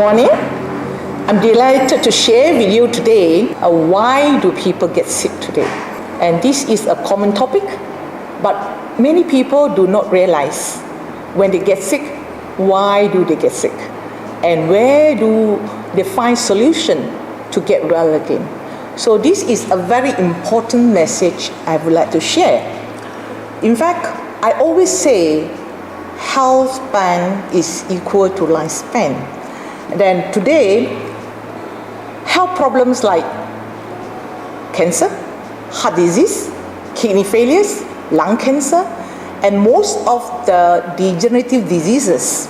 morning. I'm delighted to share with you today why do people get sick today. And this is a common topic, but many people do not realize when they get sick, why do they get sick? And where do they find solution to get well again? So this is a very important message I would like to share. In fact, I always say health span is equal to lifespan. Then today, health problems like cancer, heart disease, kidney failures, lung cancer, and most of the degenerative diseases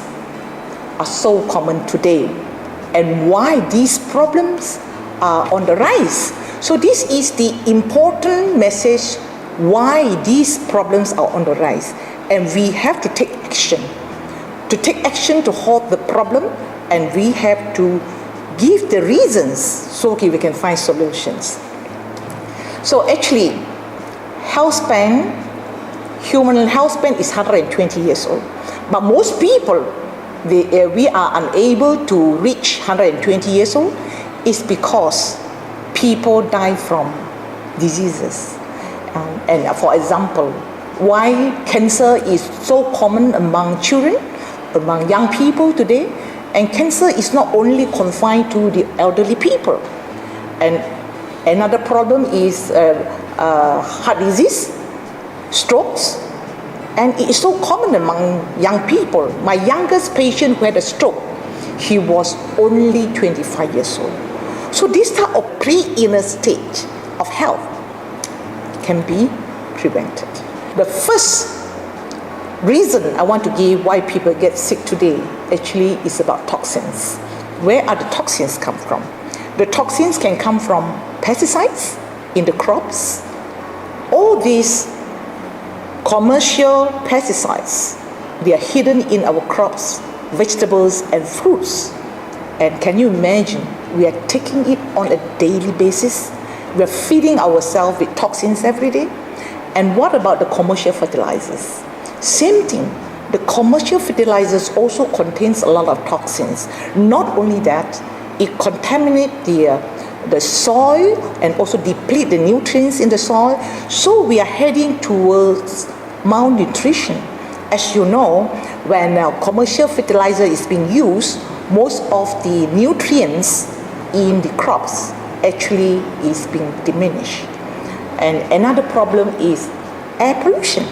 are so common today. And why these problems are on the rise. So this is the important message why these problems are on the rise. And we have to take action. To take action to halt the problem, and we have to give the reasons so we can find solutions. So actually, human health span is 120 years old. But most people, we are unable to reach 120 years old is because people die from diseases. And for example, why cancer is so common among children, among young people today, and cancer is not only confined to the elderly people. And another problem is heart disease, strokes, and it is so common among young people. My youngest patient who had a stroke, he was only 25 years old. So this type of pre-illness stage of health can be prevented. The first reason I want to give why people get sick today actually is about toxins. Where are the toxins come from? The toxins can come from pesticides in the crops. All these commercial pesticides, they are hidden in our crops, vegetables and fruits. And can you imagine, we are taking it on a daily basis. We are feeding ourselves with toxins every day. And what about the commercial fertilizers? Same thing. The commercial fertilizers also contains a lot of toxins. Not only that, it contaminates the soil and also deplete the nutrients in the soil. So we are heading towards malnutrition. As you know, when commercial fertilizer is being used, most of the nutrients in the crops actually is being diminished. And another problem is air pollution.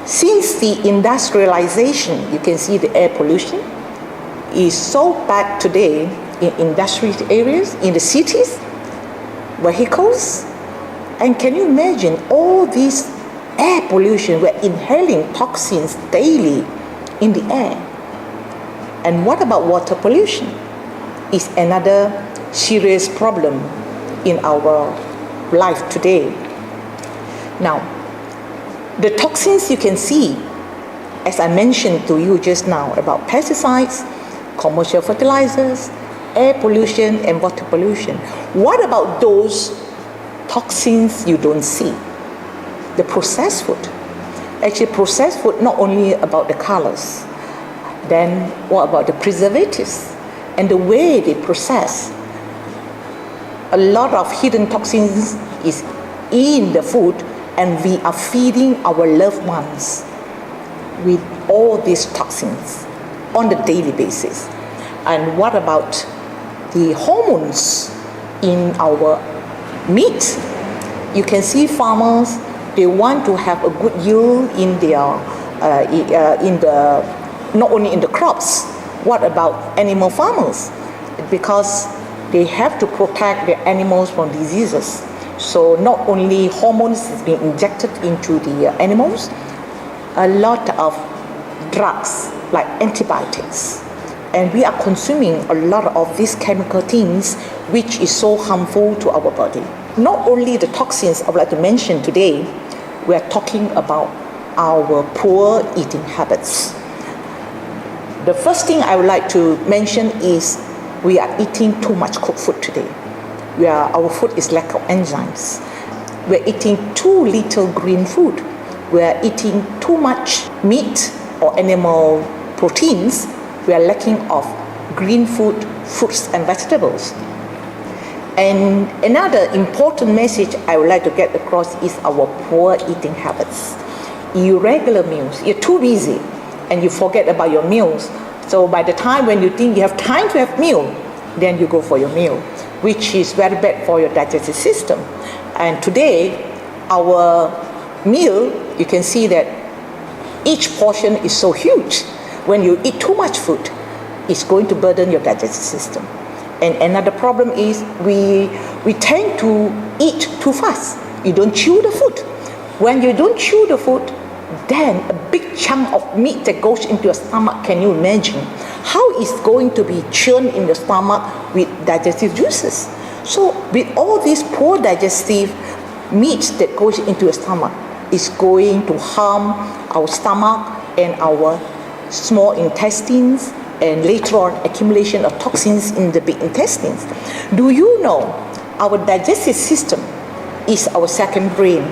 Since the industrialization, you can see the air pollution is so bad today in industrial areas, in the cities, vehicles. And can you imagine all this air pollution? We're inhaling toxins daily in the air. And what about water pollution? Is another serious problem in our life today. Now, the toxins you can see, as I mentioned to you just now, about pesticides, commercial fertilizers, air pollution, and water pollution. What about those toxins you don't see? The processed food. Actually, processed food not only about the colors, then what about the preservatives and the way they process? A lot of hidden toxins is in the food, and we are feeding our loved ones with all these toxins on the daily basis. And what about the hormones in our meat? You can see farmers, they want to have a good yield in their, not only in the crops. What about animal farmers? Because they have to protect their animals from diseases. So not only hormones is being injected into the animals, a lot of drugs like antibiotics. And we are consuming a lot of these chemical things which is so harmful to our body. Not only the toxins I would like to mention today, we are talking about our poor eating habits. The first thing I would like to mention is we are eating too much cooked food today. Our food is lack of enzymes. We're eating too little green food. We're eating too much meat or animal proteins. We are lacking of green food, fruits and vegetables. And another important message I would like to get across is our poor eating habits. Irregular meals. You're too busy and you forget about your meals. So by the time when you think you have time to have meal, then you go for your meal, which is very bad for your digestive system. And today, our meal, you can see that each portion is so huge. When you eat too much food, it's going to burden your digestive system. And another problem is we tend to eat too fast. You don't chew the food. When you don't chew the food, then a big chunk of meat that goes into your stomach, can you imagine how it's going to be churned in your stomach with digestive juices? So with all these poor digestive meats that goes into your stomach, it's going to harm our stomach and our small intestines, and later on accumulation of toxins in the big intestines. Do you know our digestive system is our second brain,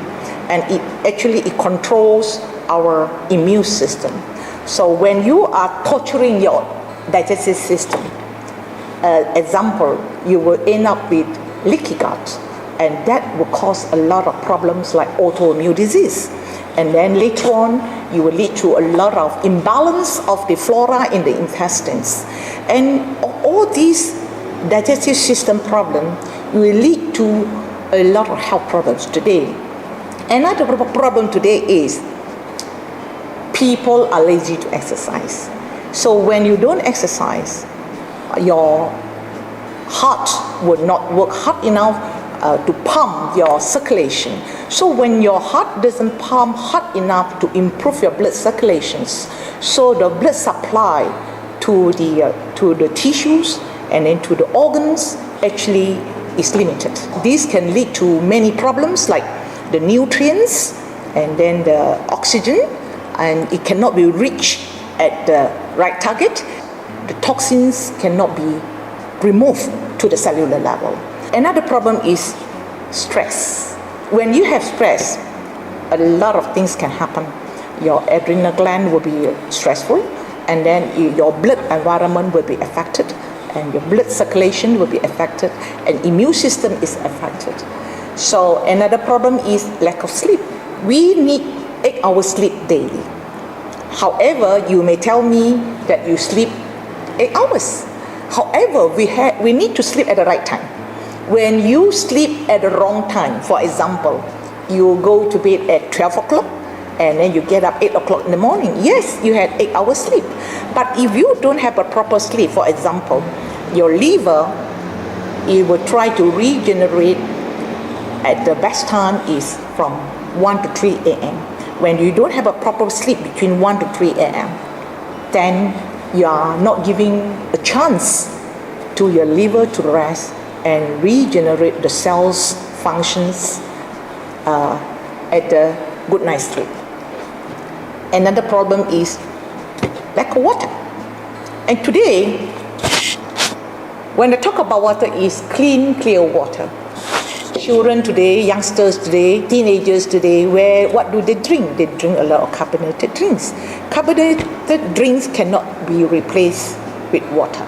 and it controls our immune system. So when you are torturing your digestive system, example, you will end up with leaky gut, and that will cause a lot of problems like autoimmune disease. And then later on, you will lead to a lot of imbalance of the flora in the intestines. And all these digestive system problems will lead to a lot of health problems today. Another problem today is people are lazy to exercise. So when you don't exercise, your heart will not work hard enough to pump your circulation. So when your heart doesn't pump hard enough to improve your blood circulations, so the blood supply to the tissues and then to the organs actually is limited. This can lead to many problems like the nutrients and then the oxygen, and it cannot be reached at the right target. The toxins cannot be removed to the cellular level. Another problem is stress. When you have stress, a lot of things can happen. Your adrenal gland will be stressful, and then your blood environment will be affected, and your blood circulation will be affected, and immune system is affected. So another problem is lack of sleep. We need 8 hours sleep daily. However, you may tell me that you sleep 8 hours. However, we need to sleep at the right time. When you sleep at the wrong time, for example, you go to bed at 12 o'clock and then you get up 8 o'clock in the morning. Yes, you had 8 hours sleep. But if you don't have a proper sleep, for example, your liver, it will try to regenerate at the best time is from 1 to 3 a.m. When you don't have a proper sleep between 1 to 3 a.m., then you are not giving a chance to your liver to rest and regenerate the cells functions at the good night's sleep. Another problem is lack of water. And today, when I talk about water, is clean, clear water. Children today, youngsters today, teenagers today, what do they drink? They drink a lot of carbonated drinks. Carbonated drinks cannot be replaced with water.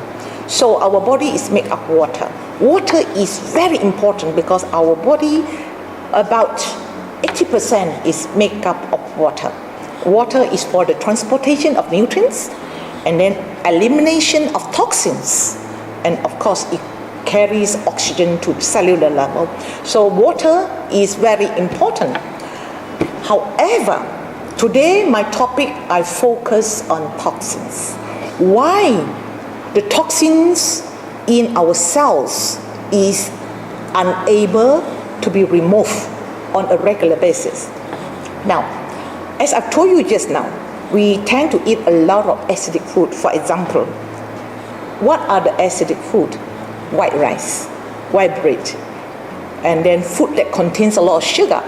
So our body is made of water. Water is very important because our body, about 80% is made up of water. Water is for the transportation of nutrients and then elimination of toxins. And of course, it carries oxygen to the cellular level. So water is very important. However, today my topic, I focus on toxins. Why the toxins in our cells is unable to be removed on a regular basis. Now, as I've told you just now, we tend to eat a lot of acidic food. For example, what are the acidic food? White rice, white bread, and then food that contains a lot of sugar,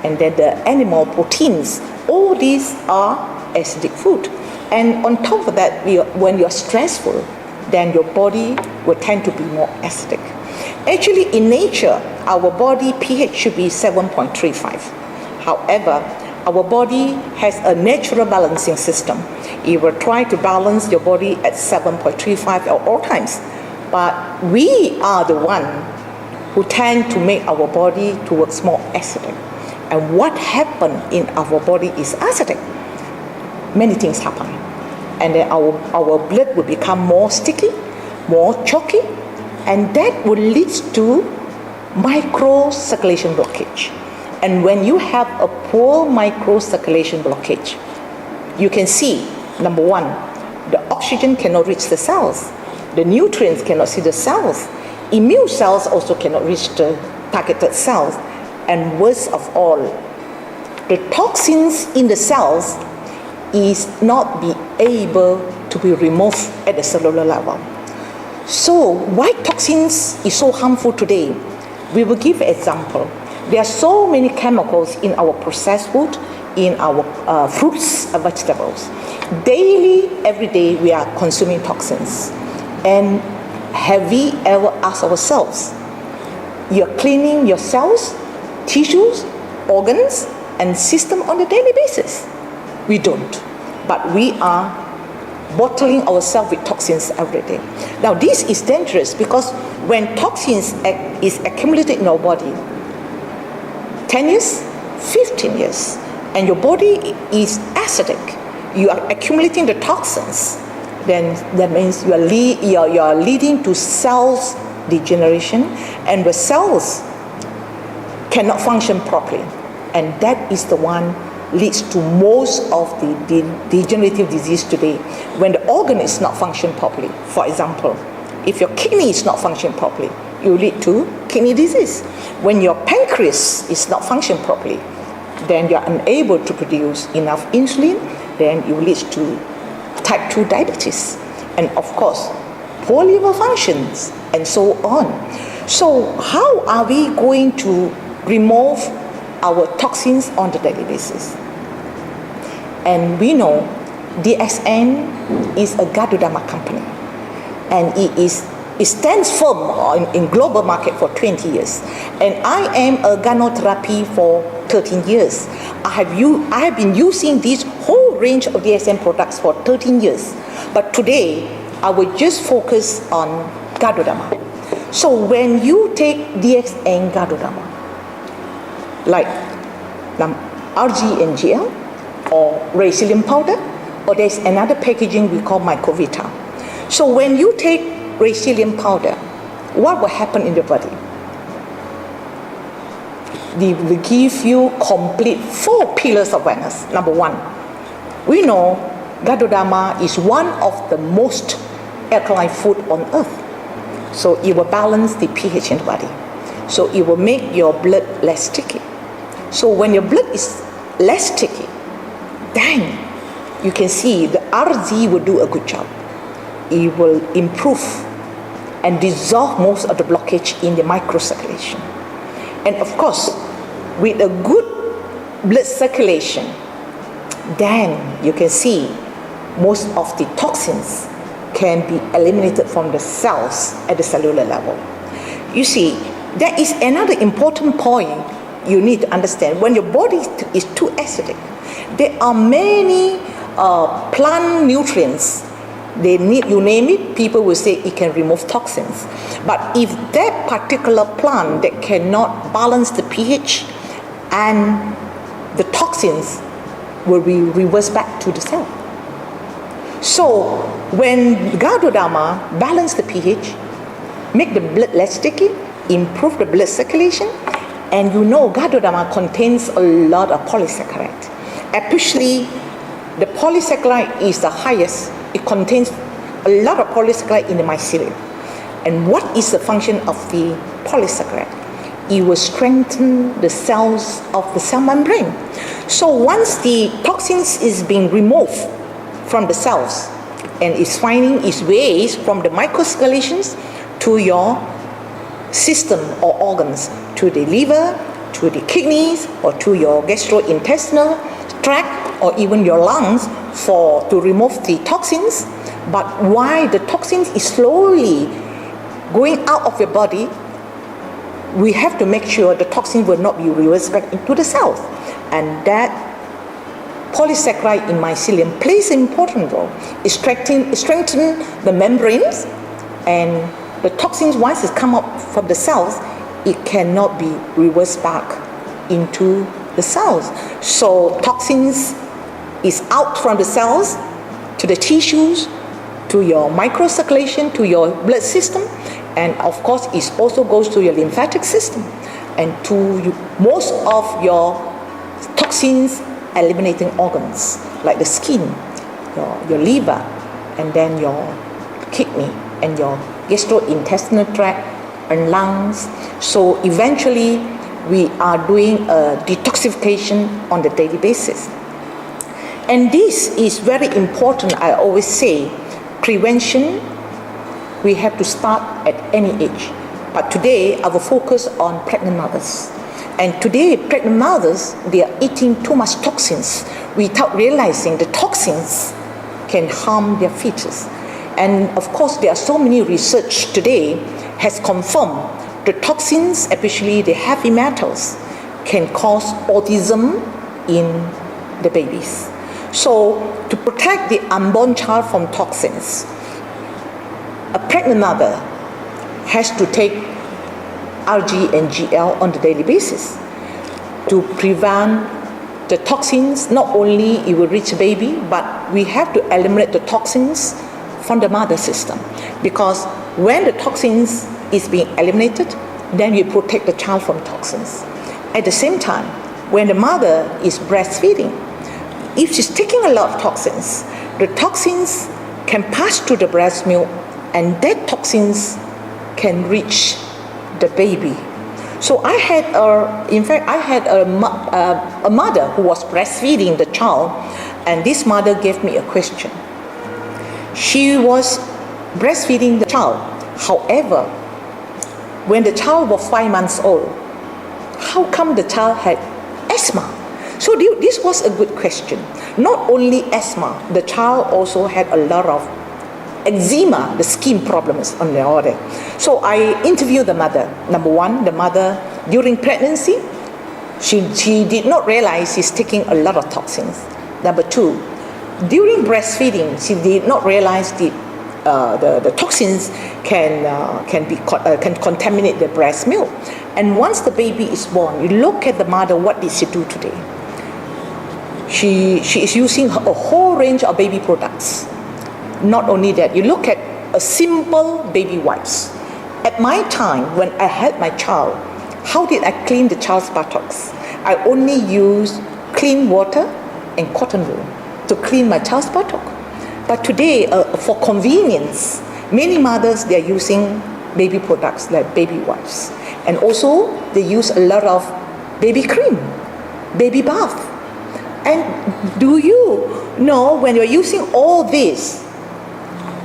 and then the animal proteins. All these are acidic food. And on top of that, when you're stressful, then your body will tend to be more acidic. Actually, in nature, our body pH should be 7.35. However, Our body has a natural balancing system. It will try to balance your body at 7.35 at all times. But we are the one who tend to make our body towards more acidic. And what happens in our body is acidic. Many things happen. And then our blood will become more sticky, more chalky, and that will lead to microcirculation blockage. And when you have a poor microcirculation blockage, you can see, number one, the oxygen cannot reach the cells, the nutrients cannot see the cells, immune cells also cannot reach the targeted cells, and worst of all, the toxins in the cells is not be able to be removed at the cellular level. So why toxins is so harmful today? We will give an example. There are so many chemicals in our processed food, in our fruits and vegetables. Daily, every day, we are consuming toxins. And have we ever asked ourselves, you're cleaning your cells, tissues, organs, and system on a daily basis? We don't. But we are bottling ourselves with toxins every day. Now, this is dangerous because when toxins is accumulated in our body, 10 years, 15 years, and your body is acidic, you are accumulating the toxins, then that means you are leading to cells degeneration, and the cells cannot function properly. And that is the one leads to most of the degenerative disease today. When the organ is not functioning properly, for example, if your kidney is not functioning properly, you lead to kidney disease. When your pancreas is not functioning properly, then you're unable to produce enough insulin, then you lead to type 2 diabetes. And of course, poor liver functions, and so on. So how are we going to remove our toxins on the daily basis? And we know DSN is a Ganoderma company, and it stands firm in global market for 20 years. And I am a Ganoderma for 13 years. I have been using this whole range of DSN products for 13 years. But today, I will just focus on Ganoderma. So when you take DXN Ganoderma, like RGNGL or Resilient powder, or there's another packaging we call Mycovita. So when you take Resilient powder, what will happen in the body? They will give you complete 4 pillars of wellness. Number one, we know Ganoderma is one of the most alkaline food on earth. So it will balance the pH in the body. So it will make your blood less sticky. So when your blood is less sticky, then you can see the RZ will do a good job. It will improve and dissolve most of the blockage in the microcirculation. And of course, with a good blood circulation, then you can see most of the toxins can be eliminated from the cells at the cellular level. You see, there is another important point you need to understand. When your body is too acidic, there are many plant nutrients. They need, you name it, people will say it can remove toxins. But if that particular plant that cannot balance the pH, and the toxins will be reversed back to the cell. So when Ganoderma balance the pH, make the blood less sticky, improve the blood circulation, and you know Ganoderma contains a lot of polysaccharide. Especially the polysaccharide is the highest. It contains a lot of polysaccharide in the mycelium. And what is the function of the polysaccharide? It will strengthen the cells of the cell membrane. So once the toxins is being removed from the cells and is finding its ways from the microcirculations to your system or organs, to the liver, to the kidneys, or to your gastrointestinal tract, or even your lungs to remove the toxins. But while the toxins is slowly going out of your body, we have to make sure the toxin will not be reversed back into the cells. And that polysaccharide in mycelium plays an important role. It strengthens the membranes, and the toxins, once it come up from the cells, it cannot be reversed back into the cells. So toxins is out from the cells to the tissues, to your microcirculation, to your blood system, and of course it also goes to your lymphatic system and to most of your toxins eliminating organs like the skin, your liver, and then your kidney and your gastrointestinal tract and lungs. So eventually we are doing a detoxification on the daily basis. And this is very important. I always say prevention, we have to start at any age. But today I will focus on pregnant mothers. And today pregnant mothers, they are eating too much toxins without realizing the toxins can harm their fetus. And of course there are so many research today has confirmed the toxins, especially the heavy metals, can cause autism in the babies. So to protect the unborn child from toxins, a pregnant mother has to take RG and GL on a daily basis to prevent the toxins. Not only it will reach the baby, but we have to eliminate the toxins from the mother system, because when the toxins is being eliminated, then we protect the child from toxins. At the same time, when the mother is breastfeeding, if she's taking a lot of toxins, the toxins can pass through the breast milk, and that toxins can reach the baby. So I had a mother who was breastfeeding the child, and this mother gave me a question. She was breastfeeding the child. However, when the child was 5 months old, how come the child had asthma? So this was a good question. Not only asthma, the child also had a lot of eczema, the skin problems on the order. So I interviewed the mother. Number one, the mother during pregnancy, she did not realize she's taking a lot of toxins. Number two, during breastfeeding, she did not realize the toxins can contaminate the breast milk. And once the baby is born, you look at the mother, what did she do today? She is using a whole range of baby products. Not only that, you look at a simple baby wipes. At my time, when I had my child, how did I clean the child's buttocks? I only used clean water and cotton wool to clean my child's buttock. But today, for convenience, many mothers, they are using baby products like baby wipes. And also, they use a lot of baby cream, baby bath. And do you know, when you're using all these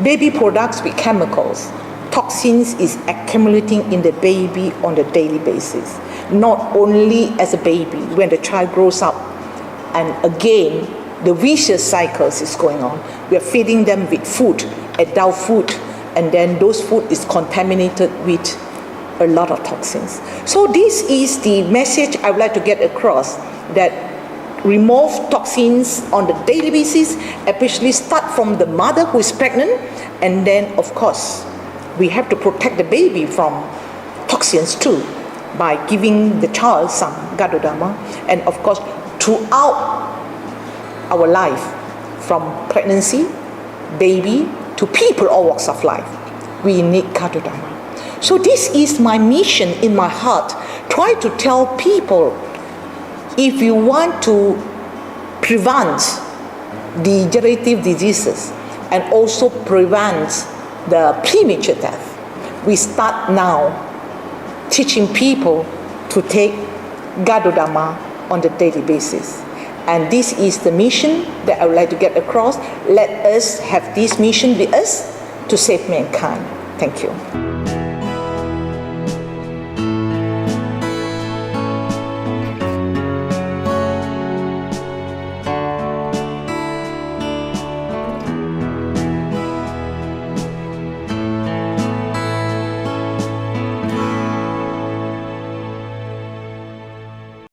baby products with chemicals, toxins is accumulating in the baby on a daily basis. Not only as a baby, when the child grows up, and again, the vicious cycles is going on. We are feeding them with food, adult food, and then those food is contaminated with a lot of toxins. So this is the message I would like to get across, that remove toxins on the daily basis, especially start from the mother who is pregnant, and then of course we have to protect the baby from toxins too by giving the child some Ganoderma, and of course throughout our life, from pregnancy, baby, to people all walks of life, we need Ganoderma. So this is my mission in my heart. Try to tell people, if you want to prevent degenerative diseases and also prevent the premature death, we start now teaching people to take Ganoderma on the daily basis. And this is the mission that I would like to get across. Let us have this mission with us to save mankind. Thank you.